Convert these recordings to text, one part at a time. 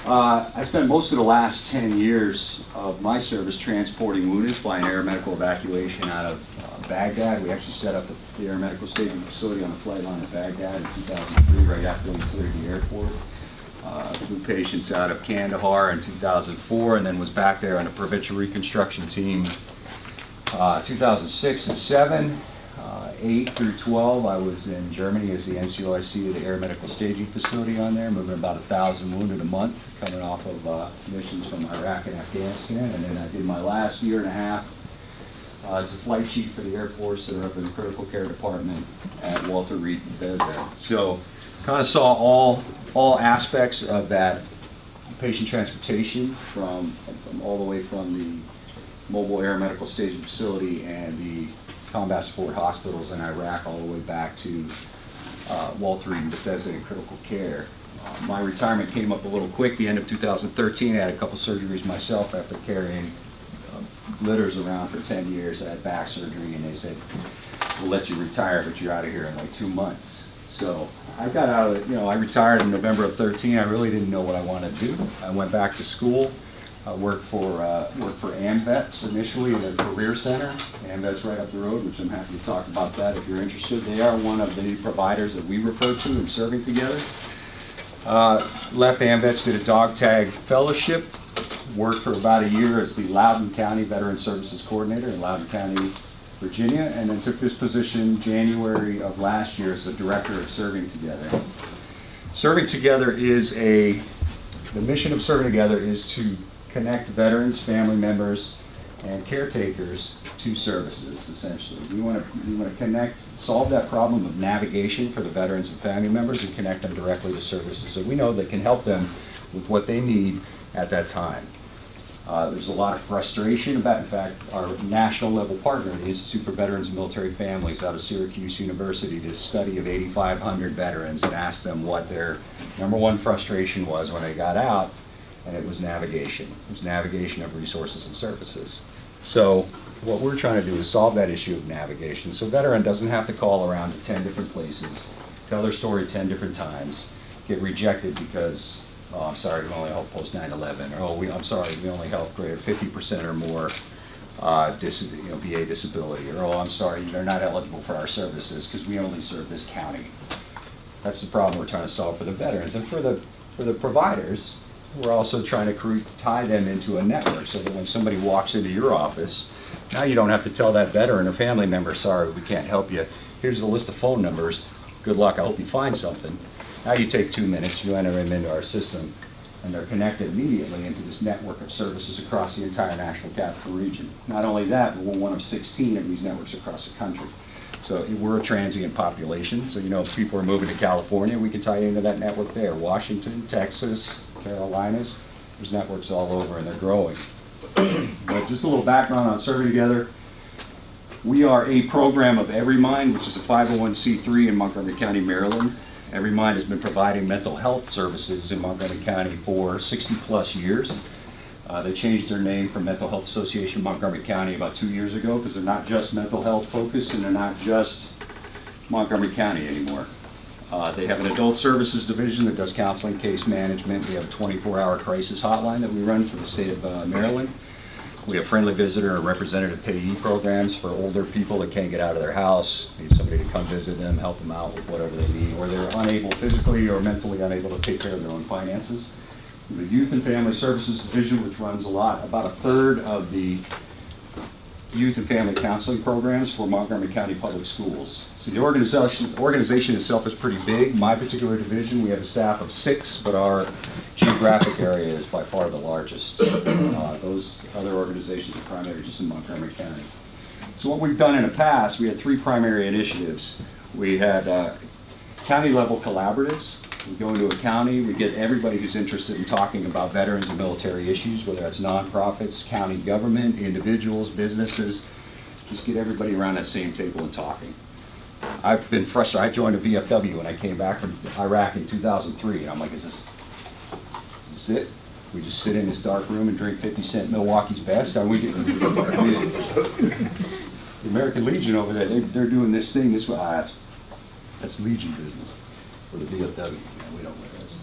I spent most of the last 10 years of my service transporting wounded, flying air medical evacuation out of Baghdad. We actually set up the air medical staging facility on the flight line at Baghdad in 2003, right after we cleared the airport. Flew patients out of Kandahar in 2004, and then was back there on a provincial reconstruction team 2006 and 7. 8 through 12, I was in Germany as the NCOIC of the air medical staging facility on there, moving about 1,000 wounded a month, coming off of missions from Iraq and Afghanistan. And then I did my last year and a half as a flight chief for the Air Force that are up in the critical care department at Walter Reed Bethesda. So kind of saw all aspects of that patient transportation from all the way from the mobile air medical staging facility and the combat support hospitals in Iraq all the way back to Walter Reed Bethesda and critical care. My retirement came up a little quick, the end of 2013. I had a couple surgeries myself after carrying litters around for 10 years. I had back surgery and they said, we'll let you retire, but you're out of here in like 2 months. So I got out of it, I retired in November of 13. I really didn't know what I wanted to do. I went back to school. I worked for AMVETS initially in their career center. AMVETS right up the road, which I'm happy to talk about that if you're interested. They are one of the providers that we refer to in serving together. Left AMVETS, did a dog tag fellowship, worked for about a year as the Loudoun County Veteran Services Coordinator in Loudoun County, Virginia, and then took this position January of last year as the Director of Serving Together. Serving Together is the mission of Serving Together is to connect veterans, family members, and caretakers to services, essentially. We want to solve that problem of navigation for the veterans and family members and connect them directly to services. So we know that can help them with what they need at that time. There's a lot of frustration about, in fact, our national level partner, the Institute for Veterans and Military Families out of Syracuse University, did a study of 8,500 veterans and asked them what their number one frustration was when they got out. And it was navigation. It was navigation of resources and services. So what we're trying to do is solve that issue of navigation. So a veteran doesn't have to call around to 10 different places, tell their story 10 different times, get rejected because, oh, I'm sorry, we only help post 9/11, or oh, I'm sorry, we only help greater 50% or more VA disability, or oh, I'm sorry, they're not eligible for our services because we only serve this county. That's the problem we're trying to solve for the veterans. And for the providers, we're also trying to tie them into a network so that when somebody walks into your office, now you don't have to tell that veteran or family member, sorry, we can't help you. Here's a list of phone numbers. Good luck, I hope you find something. Now you take 2 minutes, you enter them into our system, and they're connected immediately into this network of services across the entire National Capital Region. Not only that, but we're one of 16 of these networks across the country. So we're a transient population, so if people are moving to California, we can tie into that network there. Washington, Texas, Carolinas, there's networks all over and they're growing. But just a little background on Serving Together. We are a program of EveryMind, which is a 501c3 in Montgomery County, Maryland. EveryMind has been providing mental health services in Montgomery County for 60 plus years. They changed their name from Mental Health Association Montgomery County about 2 years ago because they're not just mental health focused and they're not just Montgomery County anymore. They have an adult services division that does counseling, case management. We have a 24-hour crisis hotline that we run for the state of Maryland. We have friendly visitor and representative payee programs for older people that can't get out of their house, need somebody to come visit them, help them out with whatever they need, or they're unable physically or mentally unable to take care of their own finances. The Youth and Family Services Division, which runs about a third of the youth and family counseling programs for Montgomery County Public Schools. So the organization itself is pretty big. My particular division, we have a staff of 6, but our geographic area is by far the largest. Those other organizations are primarily just in Montgomery County. So what we've done in the past, we had 3 primary initiatives. We had county level collaboratives. We go into a county, we get everybody who's interested in talking about veterans and military issues, whether that's nonprofits, county government, individuals, businesses, just get everybody around that same table and talking. I've been frustrated. I joined a VFW when I came back from Iraq in 2003, and I'm like, is this it? We just sit in this dark room and drink 50-cent Milwaukee's Best? Are we getting, the American Legion over there, they're doing this thing this way. That's Legion business. or the VFW. We don't,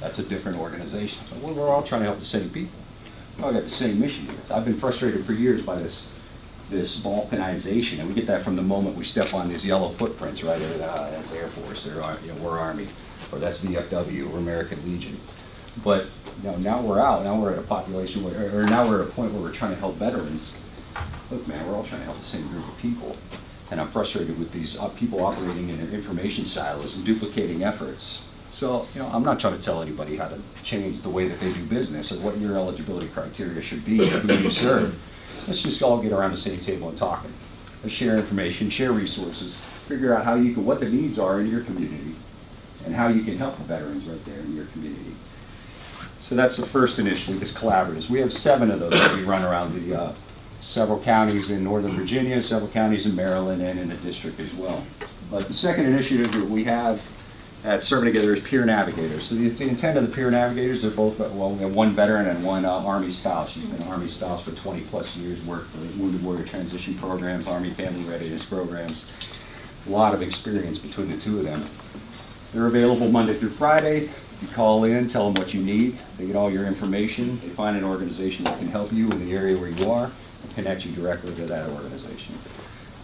that's a different organization. So we're all trying to help the same people. We all got the same mission here. I've been frustrated for years by this balkanization, and we get that from the moment we step on these yellow footprints, right? That's Air Force, or we're Army, or that's VFW, or American Legion. But now we're out. Now we're at a population where, or now we're at a point where we're trying to help veterans. Look, man, we're all trying to help the same group of people, and I'm frustrated with these people operating in information silos and duplicating efforts. So, I'm not trying to tell anybody how to change the way that they do business or what your eligibility criteria should be or who you serve. Let's just all get around the same table and talk. Let's share information, share resources, figure out how you can, what the needs are in your community, and how you can help the veterans right there in your community. So that's the first initiative, is collaboratives. We have 7 of those that we run around the several counties in Northern Virginia, several counties in Maryland, and in the district as well. But the second initiative that we have at Serving Together is Peer Navigators. So the intent of the Peer Navigators, they're both, well, we have one veteran and one Army spouse. She's been an Army spouse for 20 plus years, worked for Wounded Warrior Transition Programs, Army Family Readiness Programs. A lot of experience between the two of them. They're available Monday through Friday. You call in, tell them what you need. They get all your information. They find an organization that can help you in the area where you are and connect you directly to that organization.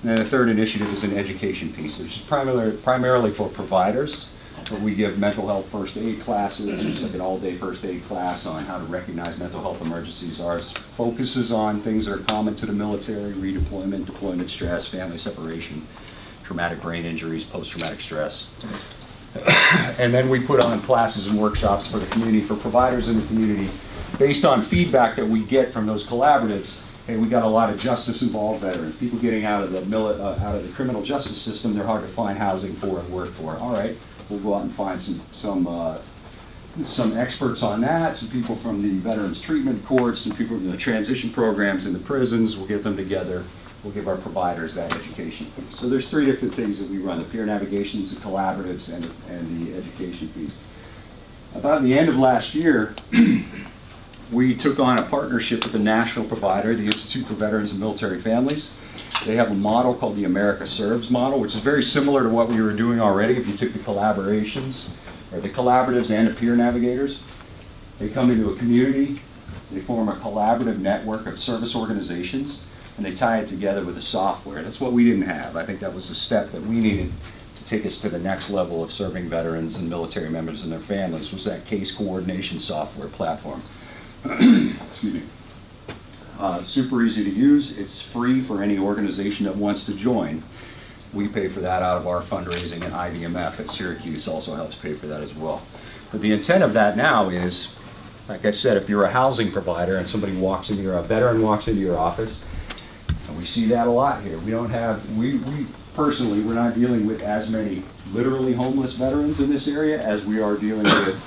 And then the third initiative is an education piece, which is primarily for providers. But we give mental health first aid classes. There's like an all-day first aid class on how to recognize mental health emergencies. Ours focuses on things that are common to the military: redeployment, deployment stress, family separation, traumatic brain injuries, post-traumatic stress. And then we put on classes and workshops for the community, for providers in the community, based on feedback that we get from those collaboratives. Hey, we got a lot of justice-involved veterans, people getting out of the criminal justice system. They're hard to find housing for and work for. All right, we'll go out and find some experts on that, some people from the veterans treatment courts, some people from the transition programs in the prisons. We'll get them together. We'll give our providers that education piece. So there's 3 different things that we run: the peer navigations, the collaboratives, and the education piece. About the end of last year, we took on a partnership with a national provider, the Institute for Veterans and Military Families. They have a model called the America Serves model, which is very similar to what we were doing already. If you took the collaborations, or the collaboratives and the peer navigators, they come into a community, they form a collaborative network of service organizations, and they tie it together with the software. That's what we didn't have. I think that was the step that we needed to take us to the next level of serving veterans and military members and their families, was that case coordination software platform. Excuse me. Super easy to use. It's free for any organization that wants to join. We pay for that out of our fundraising, and IVMF at Syracuse also helps pay for that as well. But the intent of that now is, like I said, if you're a housing provider and somebody walks into a veteran walks into your office, and we see that a lot here. We don't have, we personally, we're not dealing with as many literally homeless veterans in this area as we are dealing with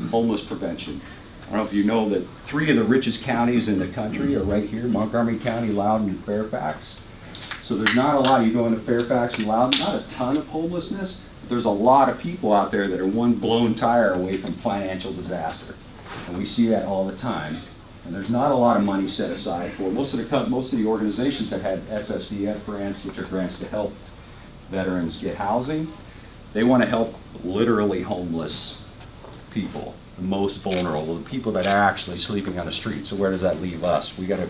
homeless prevention. I don't know if you know that 3 of the richest counties in the country are right here: Montgomery County, Loudoun, and Fairfax. So there's not a lot. You go into Fairfax and Loudoun, not a ton of homelessness, but there's a lot of people out there that are one blown tire away from financial disaster. And we see that all the time. And there's not a lot of money set aside for most of the organizations that had SSVF grants, which are grants to help veterans get housing. They want to help literally homeless people, the most vulnerable, the people that are actually sleeping on the street. So where does that leave us? We got to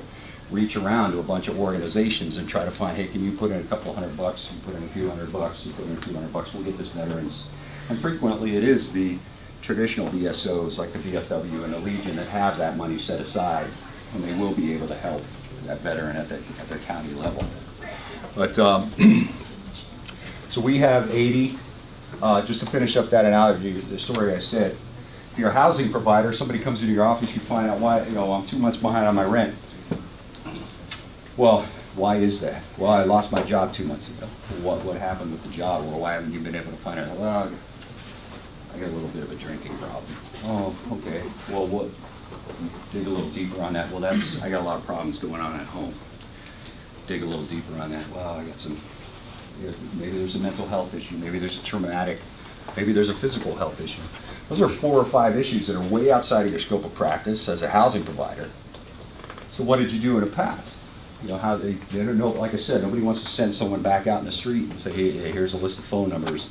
reach around to a bunch of organizations and try to find, hey, can you put in a couple $100 bucks? You put in a few $100, you put in a few $100 bucks, we'll get this veterans. And frequently it is the traditional VSOs like the VFW and the Legion that have that money set aside, and they will be able to help that veteran at the county level. But so we have 80. Just to finish up that analogy, the story I said, if you're a housing provider, somebody comes into your office, you find out why, I'm 2 months behind on my rent. Well, why is that? Well, I lost my job 2 months ago. What happened with the job? Well, why haven't you been able to find out? Well, I got a little bit of a drinking problem. Oh, okay. Well, what? Dig a little deeper on that. Well, I got a lot of problems going on at home. Dig a little deeper on that. Well, I got some, maybe there's a mental health issue. Maybe there's a traumatic, maybe there's a physical health issue. Those are 4 or 5 issues that are way outside of your scope of practice as a housing provider. So what did you do in the past? How they don't know, like I said, nobody wants to send someone back out in the street and say, hey, here's a list of phone numbers.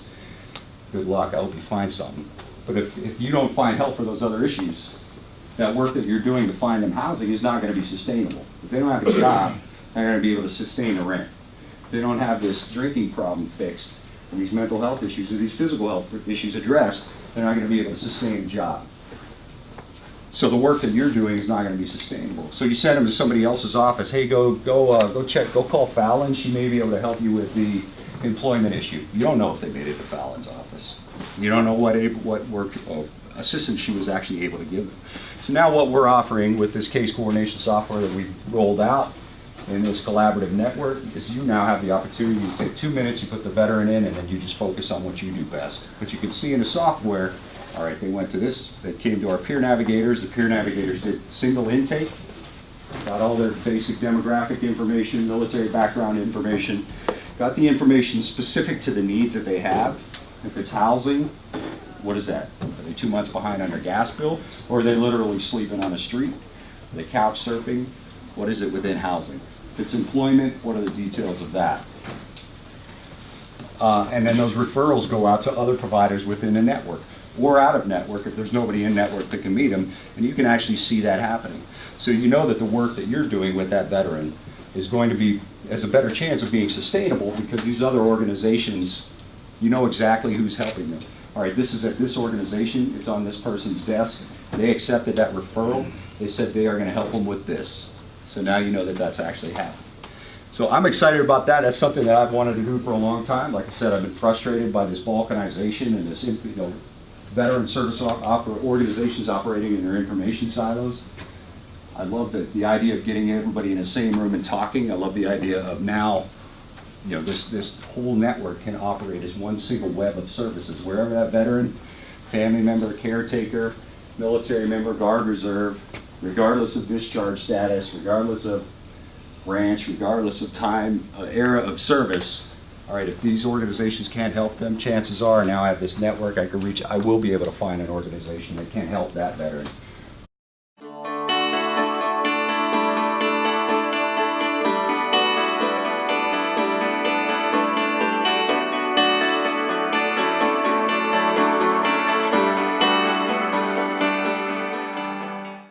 good luck, I hope you find something. But if you don't find help for those other issues, that work that you're doing to find them housing is not going to be sustainable. If they don't have a job, they're not going to be able to sustain the rent. If they don't have this drinking problem fixed, and these mental health issues, or these physical health issues addressed, they're not going to be able to sustain a job. So the work that you're doing is not going to be sustainable. So you send them to somebody else's office. Hey, go call Fallon. She may be able to help you with the employment issue. You don't know if they made it to Fallon's office. You don't know what work assistance she was actually able to give them. So now what we're offering with this case coordination software that we've rolled out in this collaborative network is you now have the opportunity to take 2 minutes, you put the veteran in, and then you just focus on what you do best. But you can see in the software, all right, they went to this, they came to our peer navigators. The peer navigators did single intake, got all their basic demographic information, military background information, got the information specific to the needs that they have. If it's housing, what is that? Are they 2 months behind on their gas bill? Or are they literally sleeping on the street? Are they couch surfing? What is it within housing? If it's employment, what are the details of that? And then those referrals go out to other providers within the network or out of network if there's nobody in network that can meet them, and you can actually see that happening. So you know that the work that you're doing with that veteran is going to be, has a better chance of being sustainable because these other organizations, you know exactly who's helping them. All right, this is at this organization, it's on this person's desk. They accepted that referral. They said they are going to help them with this. So now you know that that's actually happening. So I'm excited about that. That's something that I've wanted to do for a long time. Like I said, I've been frustrated by this balkanization and this, veteran service organizations operating in their information silos. I love the idea of getting everybody in the same room and talking. I love the idea of now, this whole network can operate as one single web of services. Wherever that veteran, family member, caretaker, military member, Guard Reserve, regardless of discharge status, regardless of branch, regardless of time, era of service, all right, if these organizations can't help them, chances are now I have this network I can reach, I will be able to find an organization that can help that veteran.